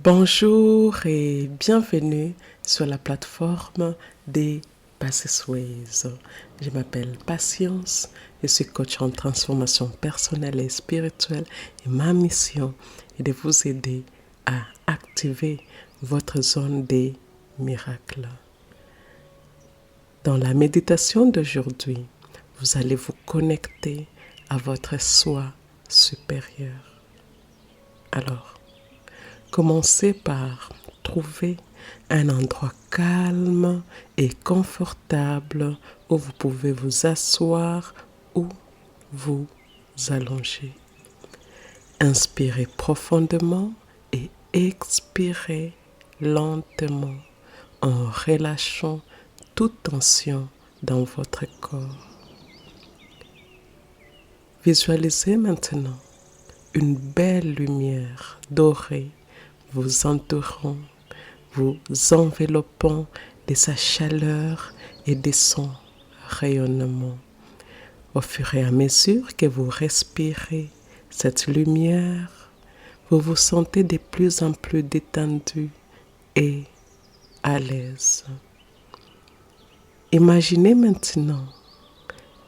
Bonjour et bienvenue sur la plateforme des Passways. Je m'appelle Patience, je suis coach en transformation personnelle et spirituelle et ma mission est de vous aider à activer votre zone des miracles. Dans la méditation d'aujourd'hui, vous allez vous connecter à votre soi supérieur. Alors, commencez par trouver un endroit calme et confortable où vous pouvez vous asseoir ou vous allonger. Inspirez profondément et expirez lentement en relâchant toute tension dans votre corps. Visualisez maintenant une belle lumière dorée vous entourant, vous enveloppant de sa chaleur et de son rayonnement. Au fur et à mesure que vous respirez cette lumière, vous vous sentez de plus en plus détendu et à l'aise. Imaginez maintenant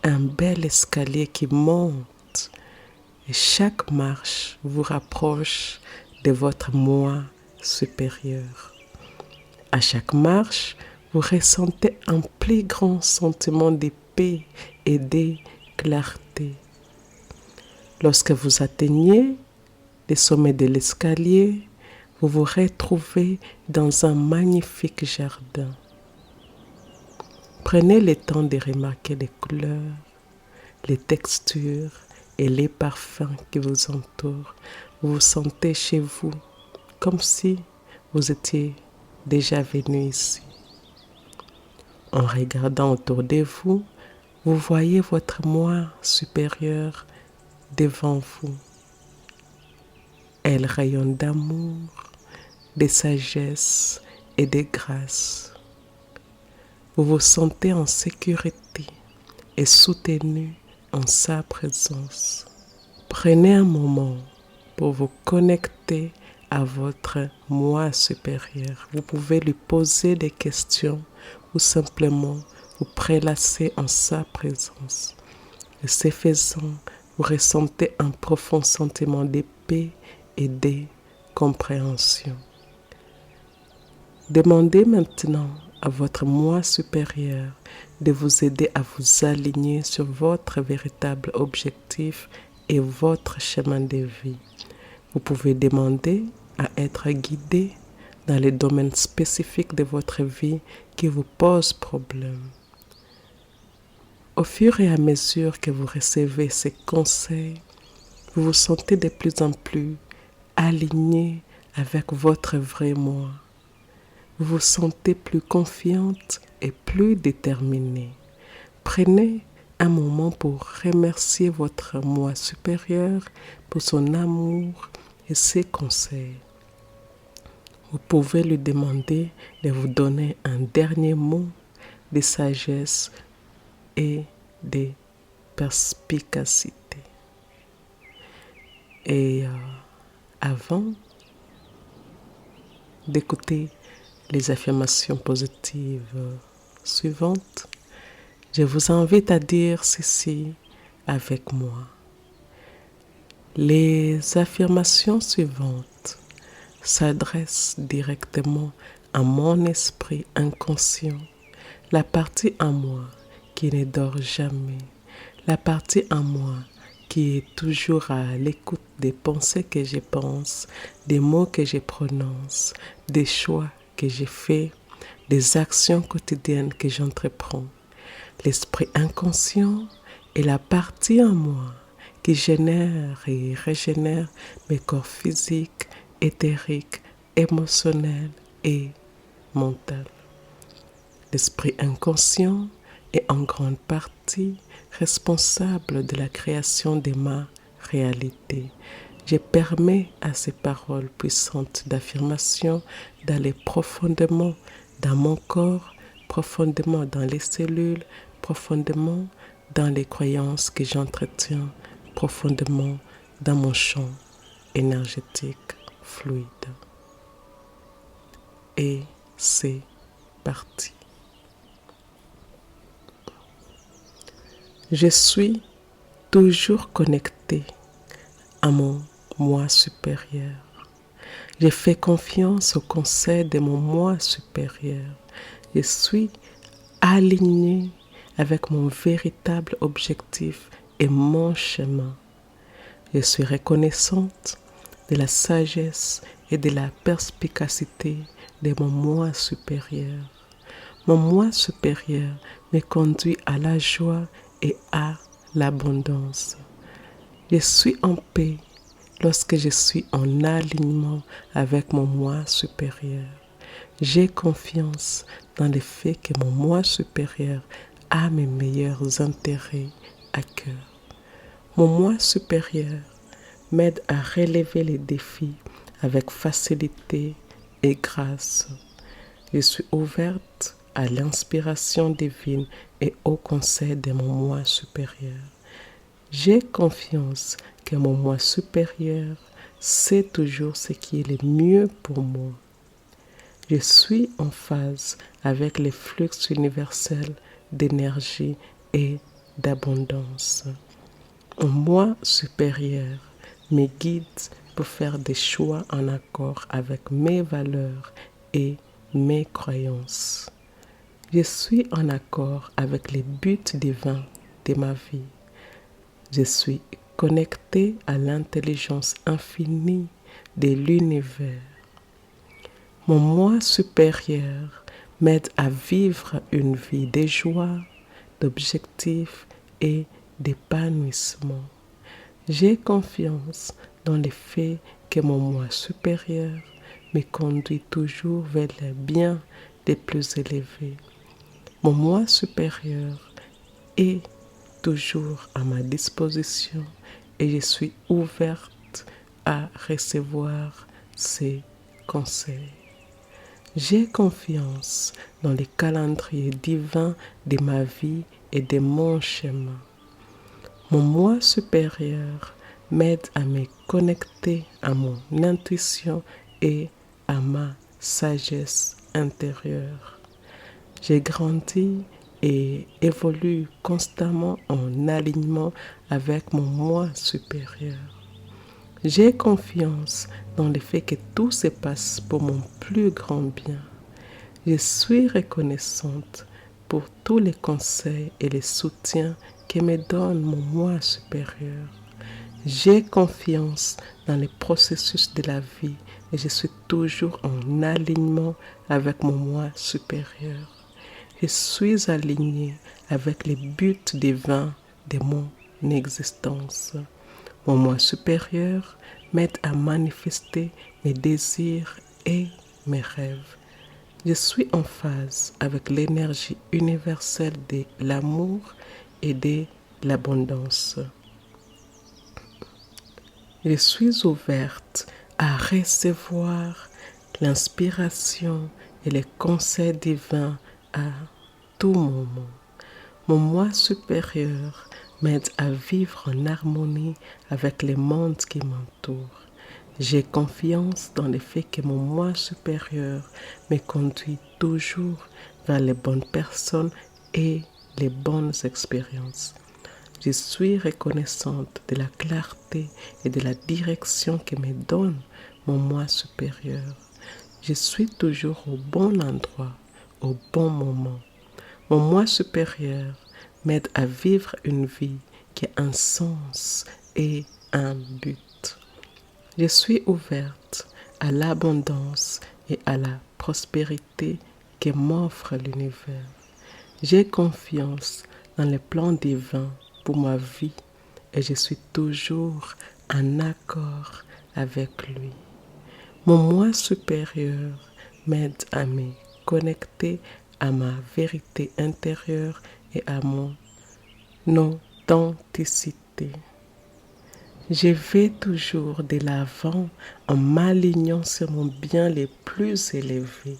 un bel escalier qui monte et chaque marche vous rapproche de votre moi supérieur. À chaque marche, vous ressentez un plus grand sentiment de paix et de clarté. Lorsque vous atteignez le sommet de l'escalier, vous vous retrouvez dans un magnifique jardin. Prenez le temps de remarquer les couleurs, les textures et les parfums qui vous entourent. Vous vous sentez chez vous, comme si vous étiez déjà venu ici. En regardant autour de vous, vous voyez votre moi supérieur devant vous. Elle rayonne d'amour, de sagesse et de grâce. Vous vous sentez en sécurité et soutenu en sa présence. Prenez un moment pour vous connecter à votre moi supérieur. Vous pouvez lui poser des questions ou simplement vous prélasser en sa présence. Et ce faisant, vous ressentez un profond sentiment de paix et de compréhension. Demandez maintenant à votre moi supérieur de vous aider à vous aligner sur votre véritable objectif et votre chemin de vie. Vous pouvez demander à être guidé dans les domaines spécifiques de votre vie qui vous posent problème. Au fur et à mesure que vous recevez ces conseils, vous vous sentez de plus en plus aligné avec votre vrai moi. Vous vous sentez plus confiante et plus déterminée. Prenez un moment pour remercier votre moi supérieur pour son amour et ses conseils. Vous pouvez lui demander de vous donner un dernier mot de sagesse et de perspicacité. Et avant d'écouter les affirmations positives suivantes, je vous invite à dire ceci avec moi. Les affirmations suivantes s'adressent directement à mon esprit inconscient, la partie en moi qui ne dort jamais, la partie en moi qui est toujours à l'écoute des pensées que je pense, des mots que je prononce, des choix que je fais, des actions quotidiennes que j'entreprends. L'esprit inconscient est la partie en moi qui génère et régénère mes corps physiques, éthériques, émotionnels et mentaux. L'esprit inconscient est en grande partie responsable de la création de ma réalité. Je permets à ces paroles puissantes d'affirmation d'aller profondément dans mon corps, profondément dans les cellules, profondément dans les croyances que j'entretiens, profondément dans mon champ énergétique fluide. et c'est parti. Je suis toujours connecté à mon moi supérieur. Je fais confiance au conseil de mon moi supérieur. Je suis aligné avec mon véritable objectif et mon chemin. Je suis reconnaissante de la sagesse et de la perspicacité de mon moi supérieur. Mon moi supérieur me conduit à la joie et à l'abondance. Je suis en paix lorsque je suis en alignement avec mon moi supérieur. J'ai confiance dans le fait que mon moi supérieur a mes meilleurs intérêts à cœur. Mon moi supérieur m'aide à relever les défis avec facilité et grâce. Je suis ouverte à l'inspiration divine et au conseil de mon moi supérieur. J'ai confiance que mon moi supérieur sait toujours ce qui est le mieux pour moi. Je suis en phase avec les flux universels d'énergie et d'abondance. Mon moi supérieur me guide pour faire des choix en accord avec mes valeurs et mes croyances. Je suis en accord avec les buts divins de ma vie. Je suis connecté à l'intelligence infinie de l'univers. Mon moi supérieur m'aide à vivre une vie de joie, d'objectifs et d'épanouissement. J'ai confiance dans le fait que mon moi supérieur me conduit toujours vers le bien des plus élevés. Mon moi supérieur est toujours à ma disposition et je suis ouverte à recevoir ses conseils. J'ai confiance dans les calendriers divins de ma vie et de mon chemin. Mon moi supérieur m'aide à me connecter à mon intuition et à ma sagesse intérieure. J'ai grandi et évolue constamment en alignement avec mon moi supérieur. J'ai confiance dans le fait que tout se passe pour mon plus grand bien. Je suis reconnaissante pour tous les conseils et les soutiens que me donne mon moi supérieur. J'ai confiance dans les processus de la vie et je suis toujours en alignement avec mon moi supérieur. Je suis aligné avec les buts divins de mon existence. Mon moi supérieur m'aide à manifester mes désirs et mes rêves. Je suis en phase avec l'énergie universelle de l'amour et de l'abondance. Je suis ouverte à recevoir l'inspiration et les conseils divins à tout moment. Mon moi supérieur m'aide à vivre en harmonie avec le monde qui m'entoure. J'ai confiance dans le fait que mon moi supérieur me conduit toujours vers les bonnes personnes et les bonnes expériences. Je suis reconnaissante de la clarté et de la direction que me donne mon moi supérieur. Je suis toujours au bon endroit, au bon moment. Mon moi supérieur m'aide à vivre une vie qui a un sens et un but. Je suis ouverte à l'abondance et à la prospérité que m'offre l'univers. J'ai confiance dans les plans divins pour ma vie et je suis toujours en accord avec lui. Mon moi supérieur m'aide à me connecter à ma vérité intérieure et à mon authenticité. Je vais toujours de l'avant en m'alignant sur mon bien le plus élevé.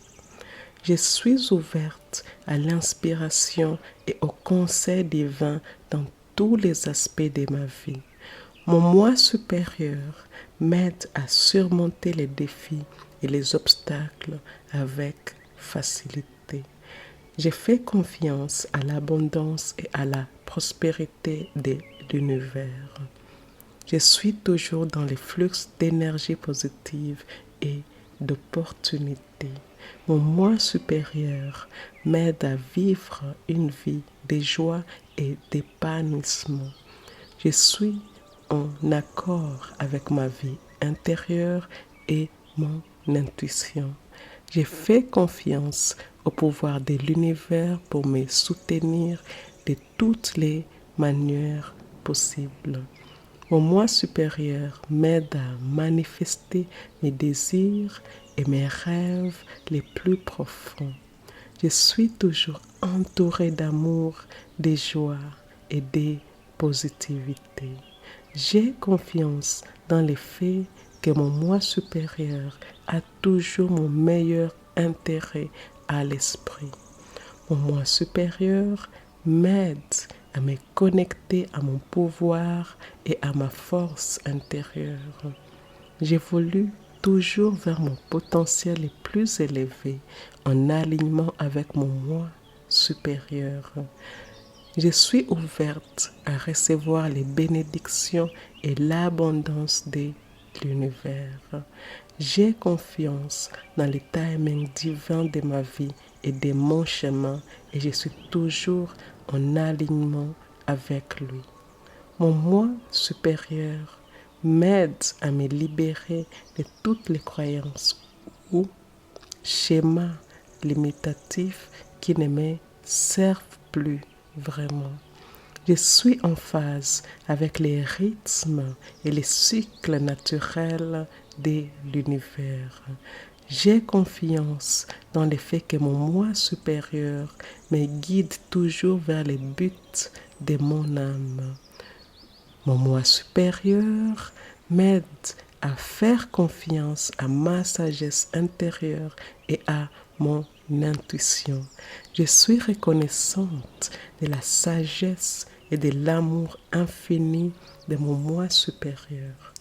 Je suis ouverte à l'inspiration et au conseil divin dans tous les aspects de ma vie. Mon moi supérieur m'aide à surmonter les défis et les obstacles avec facilité. J'ai fait confiance à l'abondance et à la prospérité de l'univers. Je suis toujours dans les flux d'énergie positive et d'opportunités. Mon moi supérieur m'aide à vivre une vie de joie et d'épanouissement. Je suis en accord avec ma vie intérieure et mon intuition. J'ai fait confiance au pouvoir de l'univers pour me soutenir de toutes les manières possibles. Mon moi supérieur m'aide à manifester mes désirs et mes rêves les plus profonds. Je suis toujours entourée d'amour, de joie et de positivité. J'ai confiance dans le fait que mon moi supérieur a toujours mon meilleur intérêt à l'esprit. Mon moi supérieur m'aide à me connecter à mon pouvoir et à ma force intérieure. J'évolue toujours vers mon potentiel le plus élevé en alignement avec mon moi supérieur. Je suis ouverte à recevoir les bénédictions et l'abondance de l'univers. J'ai confiance dans le timing divin de ma vie et de mon chemin et je suis toujours en alignement avec lui. Mon moi supérieur m'aide à me libérer de toutes les croyances ou schémas limitatifs qui ne me servent plus vraiment. Je suis en phase avec les rythmes et les cycles naturels de l'univers. J'ai confiance dans le fait que mon moi supérieur me guide toujours vers les buts de mon âme. Mon moi supérieur m'aide à faire confiance à ma sagesse intérieure et à mon intuition. Je suis reconnaissante de la sagesse et de l'amour infini de mon moi supérieur.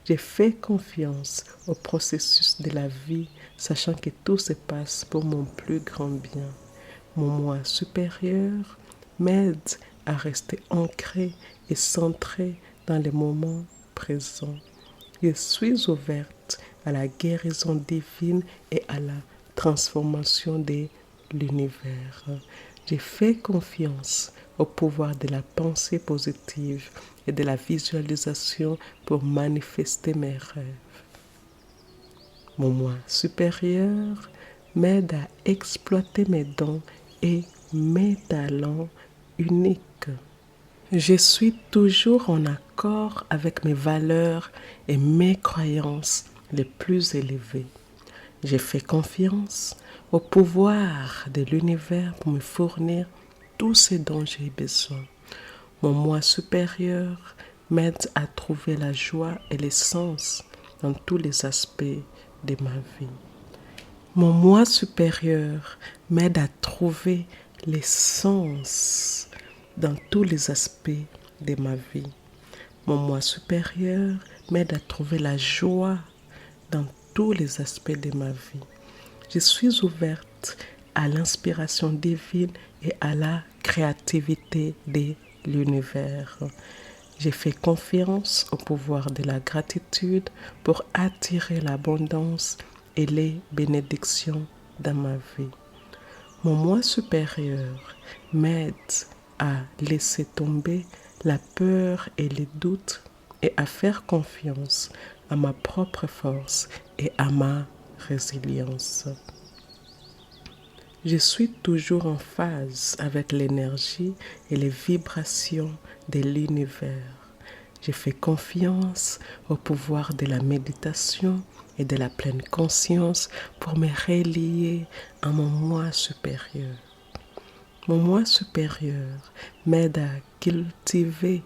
J'ai fait confiance au processus de la vie, sachant que tout se passe pour mon plus grand bien. Mon moi supérieur m'aide à rester ancré et centré dans les moments présents. Je suis ouverte à la guérison divine et à la transformation de l'univers. J'ai fait confiance au pouvoir de la pensée positive et de la visualisation pour manifester mes rêves. Mon moi supérieur m'aide à exploiter mes dons et mes talents uniques. Je suis toujours en accord avec mes valeurs et mes croyances les plus élevées. J'ai fait confiance au pouvoir de l'univers pour me fournir tout ce dont j'ai besoin. Mon moi supérieur m'aide à trouver la joie et l'essence dans tous les aspects de ma vie. Mon moi supérieur m'aide à trouver l'essence dans tous les aspects de ma vie. Mon moi supérieur m'aide à trouver la joie dans tous les aspects de ma vie. Je suis ouverte à l'inspiration divine et à la créativité de l'univers. J'ai fait confiance au pouvoir de la gratitude pour attirer l'abondance et les bénédictions dans ma vie. Mon moi supérieur m'aide à laisser tomber la peur et les doutes et à faire confiance à ma propre force et à ma résilience. Je suis toujours en phase avec l'énergie et les vibrations de l'univers. J'ai fait confiance au pouvoir de la méditation et de la pleine conscience pour me relier à mon moi supérieur. Mon moi supérieur m'aide à cultiver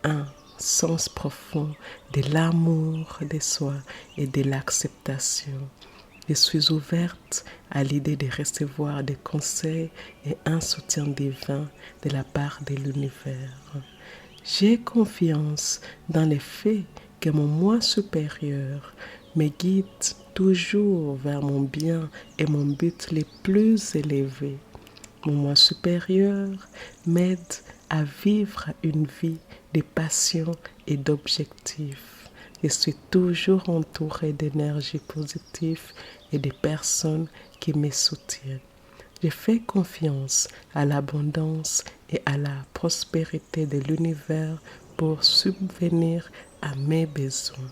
un sens profond de l'amour de soi et de l'acceptation. Je suis ouverte à l'idée de recevoir des conseils et un soutien divin de la part de l'univers. J'ai confiance dans le fait que mon moi supérieur me guide toujours vers mon bien et mon but les plus élevés. Mon moi supérieur m'aide à vivre une vie de passion et d'objectifs. Je suis toujours entourée d'énergie positive et de personnes qui me soutiennent. Je fais confiance à l'abondance et à la prospérité de l'univers pour subvenir à mes besoins.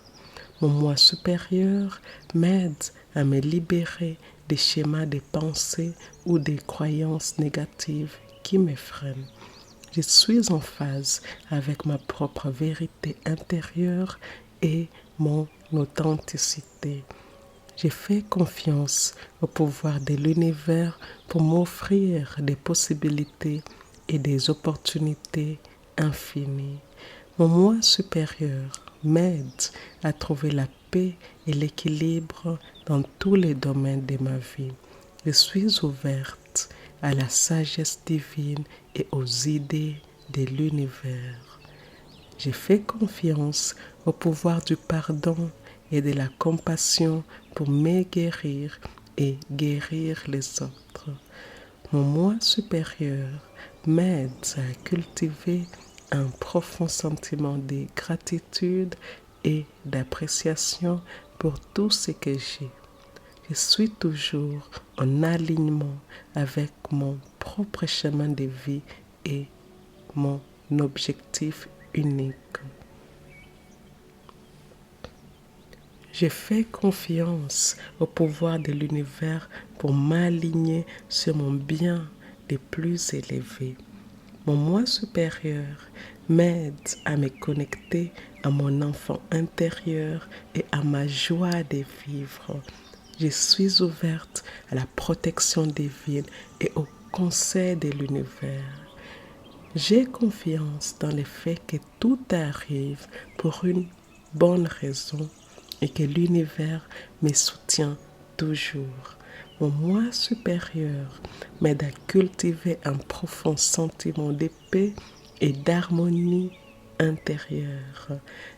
Mon moi supérieur m'aide à me libérer des schémas de pensée ou des croyances négatives qui me freinent. Je suis en phase avec ma propre vérité intérieure et mon authenticité. J'ai fait confiance au pouvoir de l'univers pour m'offrir des possibilités et des opportunités infinies. Mon moi supérieur m'aide à trouver la paix et l'équilibre dans tous les domaines de ma vie. Je suis ouverte à la sagesse divine et aux idées de l'univers. J'ai fait confiance au pouvoir du pardon et de la compassion pour me guérir et guérir les autres. Mon moi supérieur m'aide à cultiver un profond sentiment de gratitude et d'appréciation pour tout ce que j'ai. Je suis toujours en alignement avec mon propre chemin de vie et mon objectif unique. Je fais confiance au pouvoir de l'univers pour m'aligner sur mon bien le plus élevé. Mon moi supérieur m'aide à me connecter à mon enfant intérieur et à ma joie de vivre. Je suis ouverte à la protection divine et au conseil de l'univers. J'ai confiance dans le fait que tout arrive pour une bonne raison et que l'univers me soutient toujours. Mon moi supérieur m'aide à cultiver un profond sentiment de paix et d'harmonie intérieure.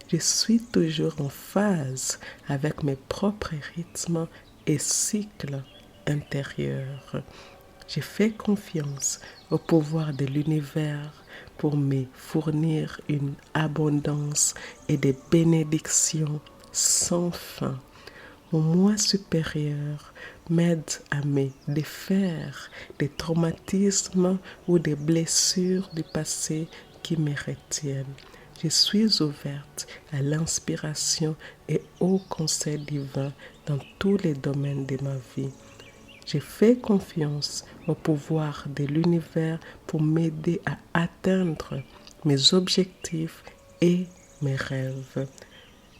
Je suis toujours en phase avec mes propres rythmes et cycles intérieurs. J'ai fait confiance au pouvoir de l'univers pour me fournir une abondance et des bénédictions sans fin. Mon moi supérieur m'aide à me défaire des traumatismes ou des blessures du passé qui me retiennent. Je suis ouverte à l'inspiration et au conseil divin dans tous les domaines de ma vie. J'ai fait confiance au pouvoir de l'univers pour m'aider à atteindre mes objectifs et mes rêves.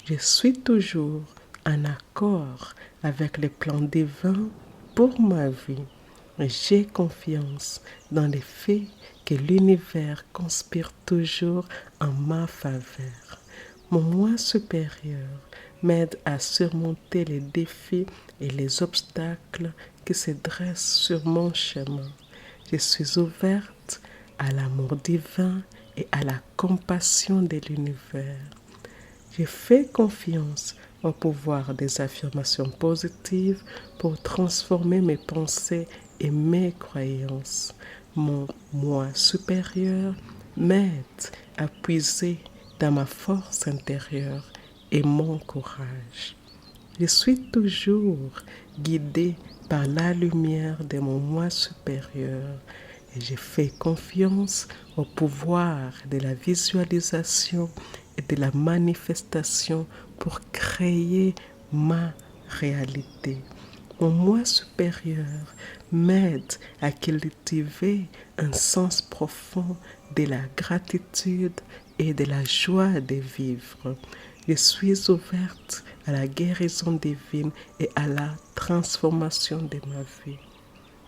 Je suis toujours en accord avec les plans divins pour ma vie. Et j'ai confiance dans le fait que l'univers conspire toujours en ma faveur. Mon moi supérieur m'aide à surmonter les défis et les obstacles qui se dressent sur mon chemin. Je suis ouverte à l'amour divin et à la compassion de l'univers. J'ai fait confiance au pouvoir des affirmations positives pour transformer mes pensées et mes croyances. Mon moi supérieur m'aide à puiser dans ma force intérieure et mon courage. Je suis toujours guidée par la lumière de mon moi supérieur et j'ai fait confiance au pouvoir de la visualisation et de la manifestation pour créer ma réalité. Mon moi supérieur m'aide à cultiver un sens profond de la gratitude et de la joie de vivre. Je suis ouverte à la guérison divine et à la transformation de ma vie.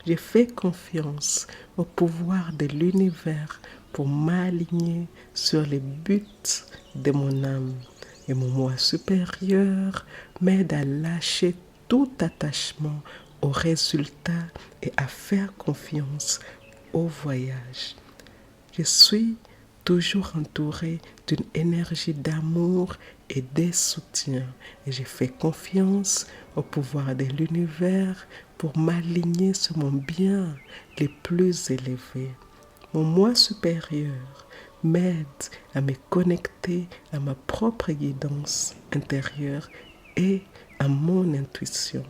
J'ai fait confiance au pouvoir de l'univers pour m'aligner sur les buts de mon âme. Et mon moi supérieur m'aide à lâcher tout attachement aux résultats et à faire confiance au voyage. Je suis toujours entouré d'une énergie d'amour et de soutien. Et je fais confiance au pouvoir de l'univers pour m'aligner sur mon bien les plus élevés. Mon moi supérieur m'aide à me connecter à ma propre guidance intérieure et à mon intuition.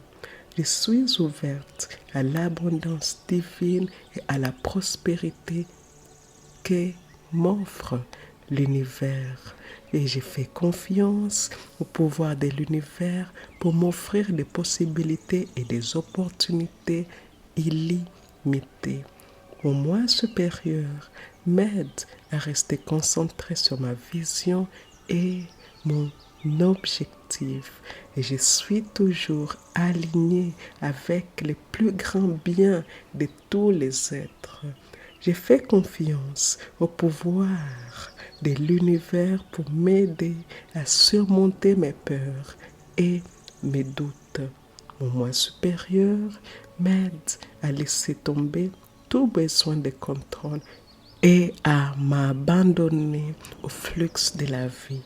Je suis ouverte à l'abondance divine et à la prospérité que m'offre l'univers. Et j'ai fait confiance au pouvoir de l'univers pour m'offrir des possibilités et des opportunités illimitées. Mon moi supérieur m'aide à rester concentré sur ma vision et mon objectif. Et je suis toujours aligné avec les plus grands biens de tous les êtres. J'ai fait confiance au pouvoir de l'univers pour m'aider à surmonter mes peurs et mes doutes. Mon moi supérieur m'aide à laisser tomber tout besoin de contrôle et à m'abandonner au flux de la vie.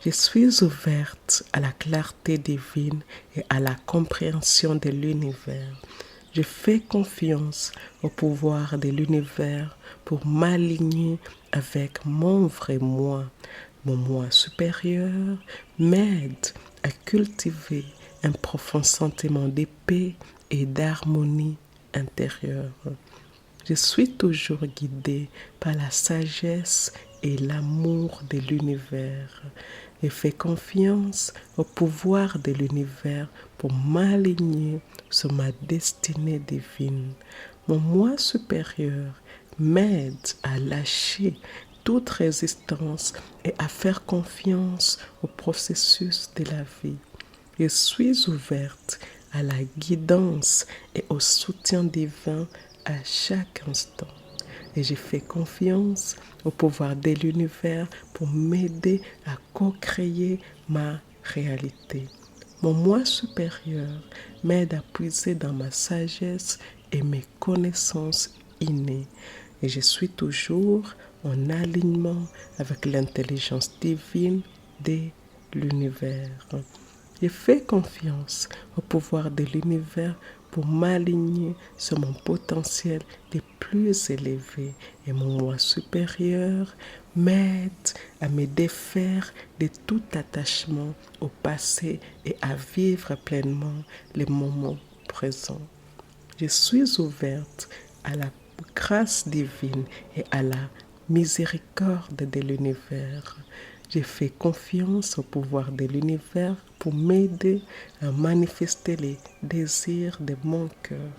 Je suis ouverte à la clarté divine et à la compréhension de l'univers. Je fais confiance au pouvoir de l'univers pour m'aligner avec mon vrai moi. Mon moi supérieur m'aide à cultiver un profond sentiment de paix et d'harmonie intérieure. Je suis toujours guidée par la sagesse et l'amour de l'univers et fais confiance au pouvoir de l'univers pour m'aligner sur ma destinée divine. Mon moi supérieur m'aide à lâcher toute résistance et à faire confiance au processus de la vie. Je suis ouverte à la guidance et au soutien divin à chaque instant. Et j'ai fait confiance au pouvoir de l'univers pour m'aider à co-créer ma réalité. Mon moi supérieur m'aide à puiser dans ma sagesse et mes connaissances innées. Et je suis toujours en alignement avec l'intelligence divine de l'univers. Je fais confiance au pouvoir de l'univers pour m'aligner sur mon potentiel le plus élevé et mon moi supérieur m'aide à me défaire de tout attachement au passé et à vivre pleinement les moments présents. Je suis ouverte à la grâce divine et à la miséricorde de l'univers. J'ai fait confiance au pouvoir de l'univers pour m'aider à manifester les désirs de mon cœur.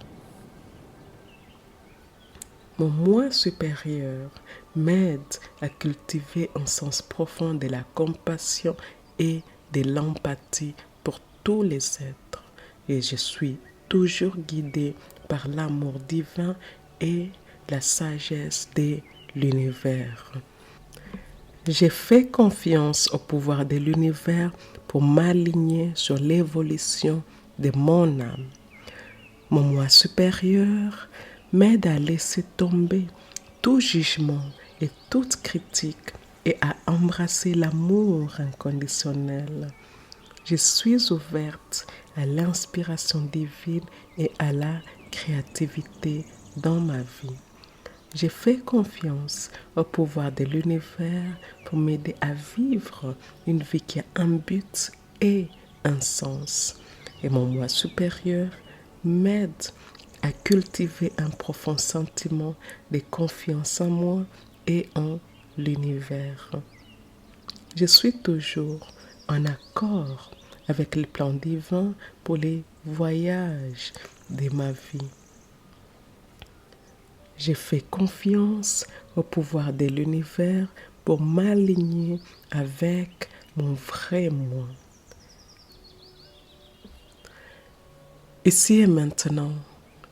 Mon moi supérieur m'aide à cultiver un sens profond de la compassion et de l'empathie pour tous les êtres. Et je suis toujours guidée par l'amour divin et la sagesse de l'univers. J'ai fait confiance au pouvoir de l'univers pour m'aligner sur l'évolution de mon âme. Mon moi supérieur m'aide à laisser tomber tout jugement et toute critique et à embrasser l'amour inconditionnel. Je suis ouverte à l'inspiration divine et à la créativité dans ma vie. J'ai fait confiance au pouvoir de l'univers pour m'aider à vivre une vie qui a un but et un sens. Et mon moi supérieur m'aide à cultiver un profond sentiment de confiance en moi et en l'univers. Je suis toujours en accord avec le plan divin pour les voyages de ma vie. J'ai fait confiance au pouvoir de l'univers pour m'aligner avec mon vrai moi. Ici et maintenant,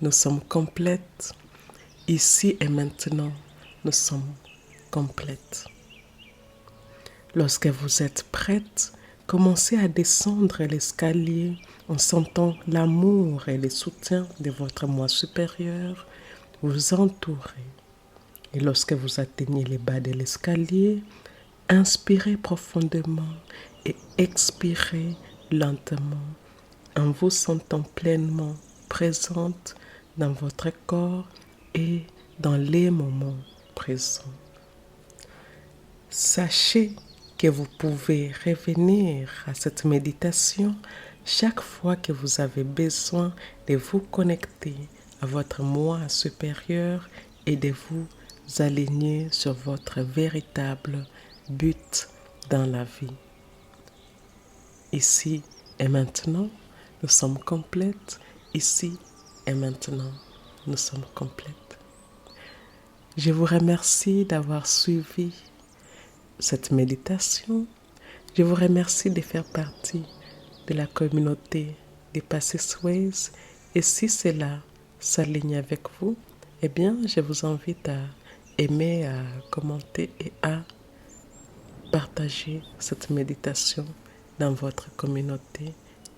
nous sommes complètes. Ici et maintenant, nous sommes complètes. Lorsque vous êtes prête, commencez à descendre l'escalier en sentant l'amour et le soutien de votre moi supérieur vous entourer. Et lorsque vous atteignez les bas de l'escalier, inspirez profondément et expirez lentement en vous sentant pleinement présente dans votre corps et dans les moments présents. Sachez que vous pouvez revenir à cette méditation chaque fois que vous avez besoin de vous connecter à votre moi supérieur et de vous aligner sur votre véritable but dans la vie. Ici et maintenant, nous sommes complètes. Ici et maintenant, nous sommes complètes. Je vous remercie d'avoir suivi cette méditation. Je vous remercie de faire partie de la communauté des Passés Ways. Et si cela s'aligne avec vous, eh bien, je vous invite à aimer, à commenter et à partager cette méditation dans votre communauté.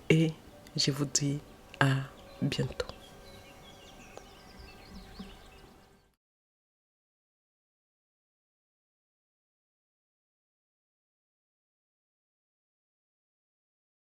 Et je vous dis à bientôt.